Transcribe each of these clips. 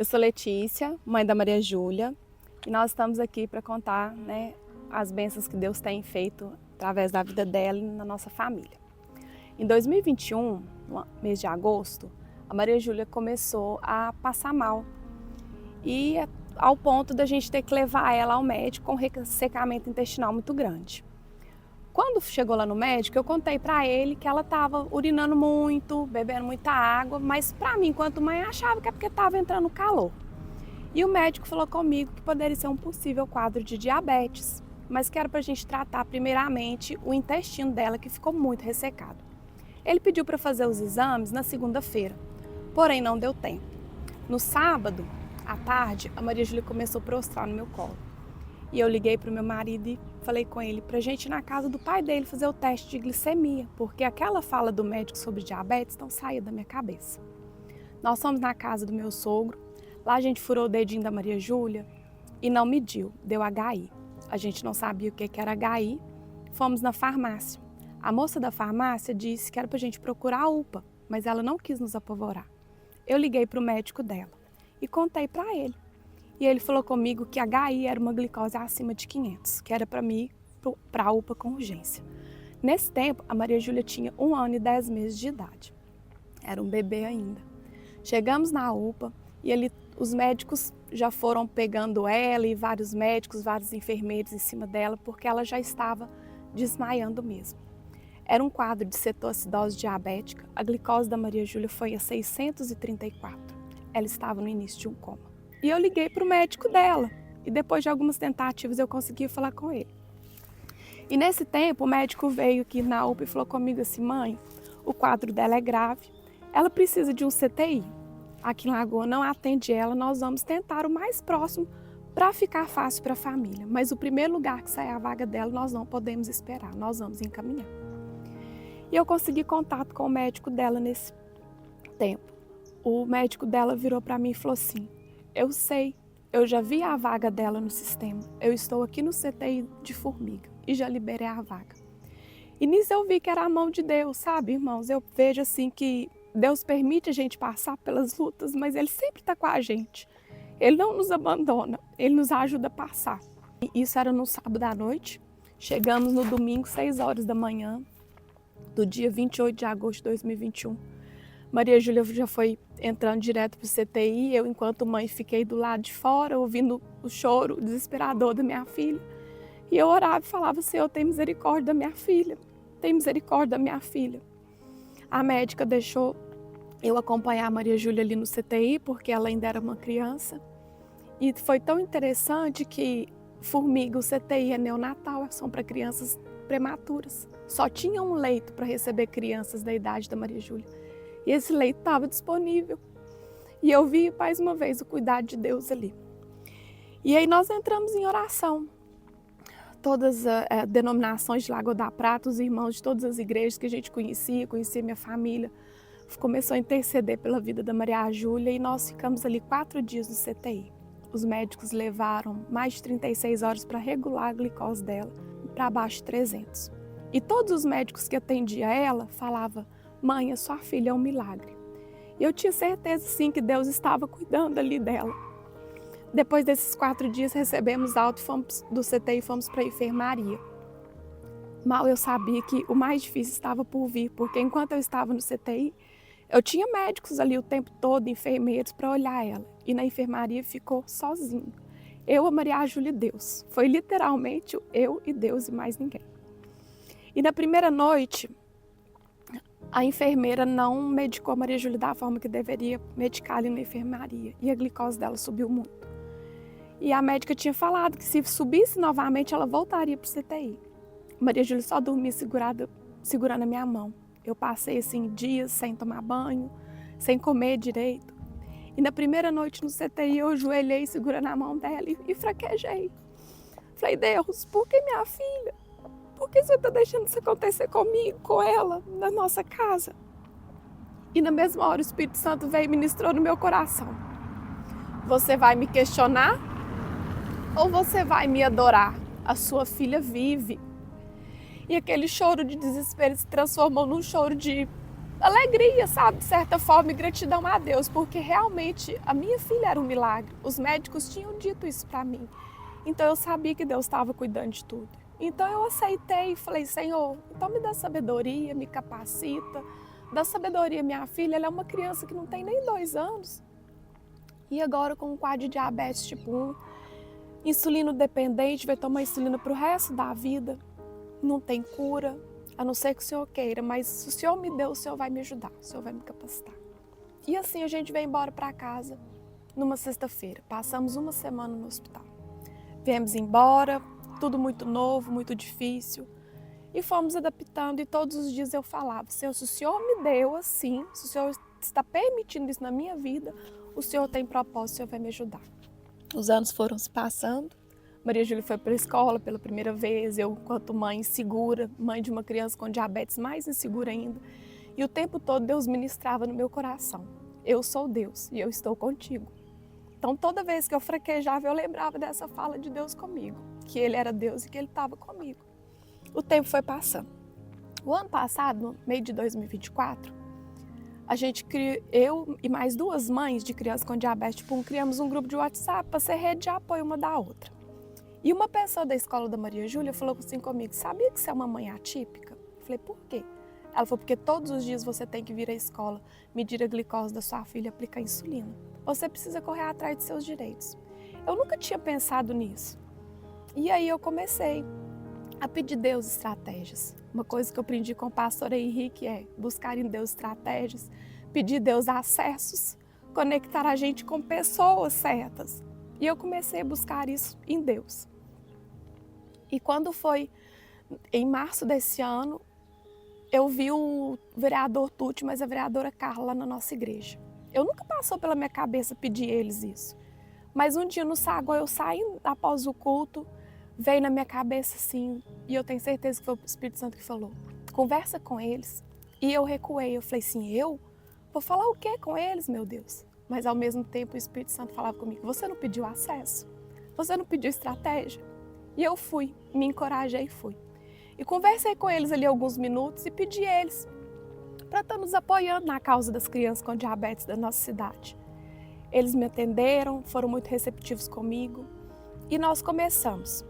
Eu sou Letícia, mãe da Maria Júlia, e nós estamos aqui para contar, as bênçãos que Deus tem feito através da vida dela e na nossa família. Em 2021, no mês de agosto, a Maria Júlia começou a passar mal e ao ponto da gente ter que levar ela ao médico com ressecamento intestinal muito grande. Quando chegou lá no médico, eu contei para ele que ela estava urinando muito, bebendo muita água, mas para mim, enquanto mãe, achava que é porque estava entrando calor. E o médico falou comigo que poderia ser um possível quadro de diabetes, mas que era para a gente tratar primeiramente o intestino dela, que ficou muito ressecado. Ele pediu para fazer os exames na segunda-feira, porém não deu tempo. No sábado, à tarde, a Maria Júlia começou a prostrar no meu colo. E eu liguei para o meu marido e falei com ele para a gente ir na casa do pai dele fazer o teste de glicemia, porque aquela fala do médico sobre diabetes não saía da minha cabeça. Nós fomos na casa do meu sogro, lá a gente furou o dedinho da Maria Júlia e não mediu, deu HI. A gente não sabia o que era HI, fomos na farmácia. A moça da farmácia disse que era para a gente procurar a UPA, mas ela não quis nos apavorar. Eu liguei para o médico dela e contei para ele. E ele falou comigo que HI era uma glicose acima de 500, que era para mim ir para a UPA com urgência. Nesse tempo, a Maria Júlia tinha 1 ano e 10 meses de idade. Era um bebê ainda. Chegamos na UPA e ali os médicos já foram pegando ela e vários médicos, vários enfermeiros em cima dela, porque ela já estava desmaiando mesmo. Era um quadro de cetoacidose diabética. A glicose da Maria Júlia foi a 634. Ela estava no início de um coma. E eu liguei para o médico dela e depois de algumas tentativas eu consegui falar com ele. E nesse tempo o médico veio aqui na UPA e falou comigo assim: mãe, o quadro dela é grave, ela precisa de um CTI. Aqui em Lagoa não atende ela, nós vamos tentar o mais próximo para ficar fácil para a família. Mas o primeiro lugar que sair a vaga dela nós não podemos esperar, nós vamos encaminhar. E eu consegui contato com o médico dela nesse tempo. O médico dela virou para mim e falou assim: eu sei, eu já vi a vaga dela no sistema, eu estou aqui no CTI de Formiga e já liberei a vaga. E nisso eu vi que era a mão de Deus, sabe, irmãos? Eu vejo assim que Deus permite a gente passar pelas lutas, mas Ele sempre está com a gente. Ele não nos abandona, Ele nos ajuda a passar. E isso era no sábado à noite, chegamos no domingo, 6 horas da manhã, do dia 28 de agosto de 2021. Maria Júlia já foi entrando direto para o CTI, eu enquanto mãe fiquei do lado de fora, ouvindo o choro desesperador da minha filha. E eu orava e falava: Senhor, tem misericórdia da minha filha, tem misericórdia da minha filha. A médica deixou eu acompanhar a Maria Júlia ali no CTI, porque ela ainda era uma criança. E foi tão interessante que Formiga, o CTI é neonatal, são para crianças prematuras. Só tinha um leito para receber crianças da idade da Maria Júlia. E esse leito estava disponível. E eu vi mais uma vez o cuidado de Deus ali. E aí nós entramos em oração. Todas as denominações de Lagoa da Prata, os irmãos de todas as igrejas que a gente conhecia minha família, começou a interceder pela vida da Maria Júlia e nós ficamos ali 4 dias no CTI. Os médicos levaram mais de 36 horas para regular a glicose dela para abaixo de 300. E todos os médicos que atendiam ela falavam: mãe, a sua filha é um milagre. E eu tinha certeza, sim, que Deus estava cuidando ali dela. Depois desses 4 dias, recebemos alta, fomos do CTI e fomos para a enfermaria. Mal eu sabia que o mais difícil estava por vir, porque enquanto eu estava no CTI, eu tinha médicos ali o tempo todo, enfermeiros, para olhar ela. E na enfermaria ficou sozinho. Eu, a Maria Júlia e Deus. Foi literalmente eu e Deus e mais ninguém. E na primeira noite, a enfermeira não medicou a Maria Júlia da forma que deveria medicar ali na enfermaria. E a glicose dela subiu muito. E a médica tinha falado que se subisse novamente, ela voltaria para o CTI. Maria Júlia só dormia segurando a minha mão. Eu passei assim dias sem tomar banho, sem comer direito. E na primeira noite no CTI, eu ajoelhei segurando a mão dela e fraquejei. Falei: Deus, por que minha filha? Por que você está deixando isso acontecer comigo, com ela, na nossa casa? E na mesma hora o Espírito Santo veio e ministrou no meu coração: você vai me questionar ou você vai me adorar? A sua filha vive. E aquele choro de desespero se transformou num choro de alegria, sabe, de certa forma, e gratidão a Deus, porque realmente a minha filha era um milagre. Os médicos tinham dito isso para mim. Então eu sabia que Deus estava cuidando de tudo. Então eu aceitei e falei, Senhor, então me dá sabedoria, me capacita, dá sabedoria. Minha filha, ela é uma criança que não tem nem 2 anos. E agora com um quadro de diabetes tipo 1, insulino dependente, vai tomar insulina para o resto da vida. Não tem cura, a não ser que o Senhor queira, mas se o Senhor me deu, o Senhor vai me ajudar, o Senhor vai me capacitar. E assim a gente veio embora para casa numa sexta-feira. Passamos uma semana no hospital. Viemos embora, tudo muito novo, muito difícil. E fomos adaptando e todos os dias eu falava, Senhor, se o Senhor me deu assim, se o Senhor está permitindo isso na minha vida, o Senhor tem propósito, o Senhor vai me ajudar. Os anos foram se passando, Maria Júlia foi para a escola pela primeira vez, eu, enquanto mãe insegura, mãe de uma criança com diabetes mais insegura ainda, e o tempo todo Deus ministrava no meu coração, eu sou Deus e eu estou contigo. Então toda vez que eu fraquejava, eu lembrava dessa fala de Deus comigo, que Ele era Deus e que Ele estava comigo. O tempo foi passando. O ano passado, no meio de 2024, eu e mais 2 mães de crianças com diabetes tipo 1, criamos um grupo de WhatsApp para ser rede de apoio uma da outra. E uma pessoa da escola da Maria Júlia falou assim comigo, sabia que você é uma mãe atípica? Eu falei, por quê? Ela falou, porque todos os dias você tem que vir à escola, medir a glicose da sua filha e aplicar insulina. Você precisa correr atrás de seus direitos. Eu nunca tinha pensado nisso. E aí eu comecei a pedir Deus estratégias. Uma coisa que eu aprendi com o pastor Henrique é buscar em Deus estratégias, pedir Deus acessos, conectar a gente com pessoas certas. E eu comecei a buscar isso em Deus. E quando foi em março desse ano, eu vi o vereador Tuti, mas a vereadora Carla lá na nossa igreja. Eu nunca passou pela minha cabeça pedir eles isso. Mas um dia no saguão, eu saí após o culto, veio na minha cabeça assim, e eu tenho certeza que foi o Espírito Santo que falou, conversa com eles. E eu recuei, eu falei assim, eu? Vou falar o quê com eles, meu Deus? Mas ao mesmo tempo o Espírito Santo falava comigo, você não pediu acesso? Você não pediu estratégia? E eu fui, me encorajei e fui. E conversei com eles ali alguns minutos e pedi a eles para estar nos apoiando na causa das crianças com diabetes da nossa cidade. Eles me atenderam, foram muito receptivos comigo e nós começamos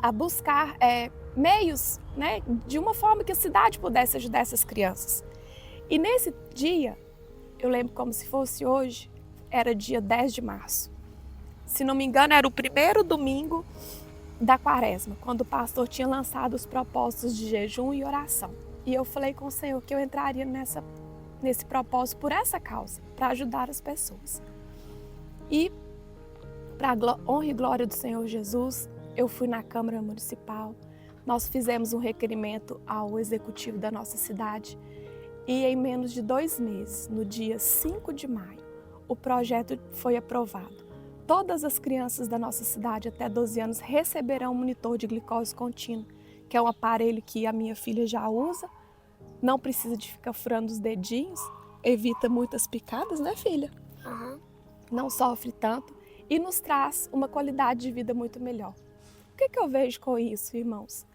a buscar meios, né, de uma forma que a cidade pudesse ajudar essas crianças. E nesse dia, eu lembro como se fosse hoje, era dia 10 de março. Se não me engano, era o primeiro domingo da quaresma, quando o pastor tinha lançado os propósitos de jejum e oração. E eu falei com o Senhor que eu entraria nesse propósito por essa causa, para ajudar as pessoas. E, para a honra e glória do Senhor Jesus, eu fui na Câmara Municipal, nós fizemos um requerimento ao executivo da nossa cidade e em menos de 2 meses, no dia 5 de maio, o projeto foi aprovado. Todas as crianças da nossa cidade até 12 anos receberão um monitor de glicose contínua, que é um aparelho que a minha filha já usa, não precisa de ficar furando os dedinhos, evita muitas picadas, né, filha? Uhum. Não sofre tanto e nos traz uma qualidade de vida muito melhor. O que eu vejo com isso, irmãos?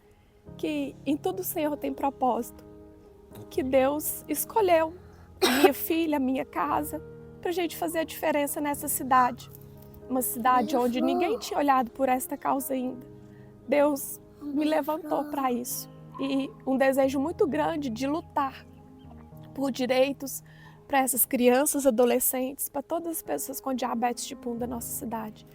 Que em tudo o Senhor tem propósito, que Deus escolheu a minha filha, a minha casa, para a gente fazer a diferença nessa cidade. Uma cidade onde ninguém tinha olhado por esta causa ainda. Deus me levantou para isso. E um desejo muito grande de lutar por direitos para essas crianças, adolescentes, para todas as pessoas com diabetes tipo 1 da nossa cidade.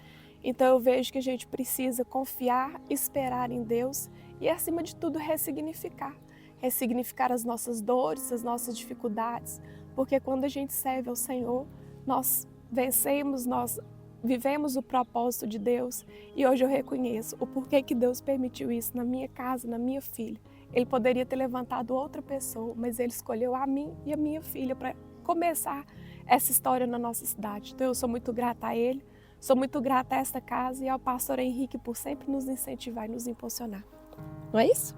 Então eu vejo que a gente precisa confiar, esperar em Deus e, acima de tudo, ressignificar. Ressignificar as nossas dores, as nossas dificuldades, porque quando a gente serve ao Senhor, nós vencemos, nós vivemos o propósito de Deus e hoje eu reconheço o porquê que Deus permitiu isso na minha casa, na minha filha. Ele poderia ter levantado outra pessoa, mas Ele escolheu a mim e a minha filha para começar essa história na nossa cidade. Então eu sou muito grata a Ele, sou muito grata a esta casa e ao pastor Henrique por sempre nos incentivar e nos impulsionar. Não é isso?